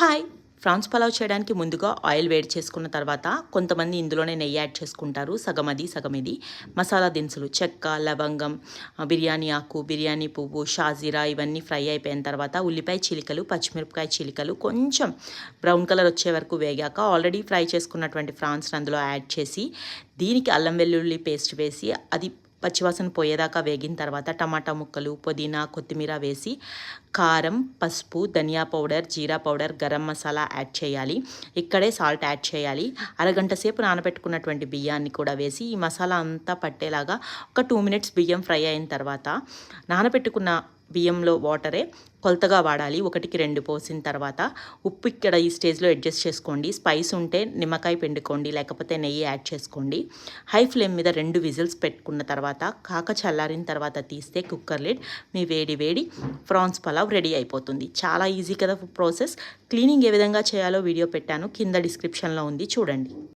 Hi. France pulao చేయడానికి ముందుగా oil వేడి చేసుకున్న తర్వాత కొంతమంది ఇందులోనే నెయ్యి యాడ్ చేసుకుంటారు. సగం అది సగం ఇది. మసాలా దినుసులు చెక్క, లవంగం, బిర్యానీ ఆకు, బిర్యానీ పువ్వు, షాజీరా ఇవన్నీ ఫ్రై అయిపోయిన తర్వాత ఉల్లిపాయ చిలికలు, పచ్చిమిరపకాయ చిలికలు కొంచెం బ్రౌన్ కలర్ వచ్చే వరకు వేగాక ఆల్రెడీ ఫ్రై చేసుకున్నటువంటి ఫ్రాన్స్ అందులో యాడ్ చేసి దీనికి అల్లం వెల్లుల్లి పేస్ట్ వేసి అది పచ్చివాసన పోయేదాకా వేగిన తర్వాత టమాటా ముక్కలు, పుదీనా, కొత్తిమీర వేసి కారం, పసుపు, ధనియా పౌడర్, జీరా పౌడర్, గరం మసాలా యాడ్ చేయాలి. ఇక్కడే సాల్ట్ యాడ్ చేయాలి. అరగంట సేపు నానబెట్టుకున్నటువంటి బియ్యాన్ని కూడా వేసి ఈ మసాలా అంతా పట్టేలాగా ఒక 2 మినిట్స్ బియ్యం ఫ్రై అయిన తర్వాత నానబెట్టుకున్న బియ్యంలో వాటరే కొలతగా వాడాలి. 1కి 2 పోసిన తర్వాత ఉప్పు ఇక్కడ ఈ స్టేజ్లో అడ్జస్ట్ చేసుకోండి. స్పైస్ ఉంటే నిమ్మకాయ పిండుకోండి, లేకపోతే నెయ్యి యాడ్ చేసుకోండి. హై ఫ్లేమ్ మీద 2 విజిల్స్ పెట్టుకున్న తర్వాత కాక చల్లారిన తర్వాత తీస్తే కుక్కర్ లిడ్ మీ వేడి వేడి ప్రాన్స్ పలావ్ రెడీ అయిపోతుంది. చాలా ఈజీ కదా ప్రాసెస్. క్లీనింగ్ ఏ విధంగా చేయాలో వీడియో పెట్టాను, కింద డిస్క్రిప్షన్లో ఉంది, చూడండి.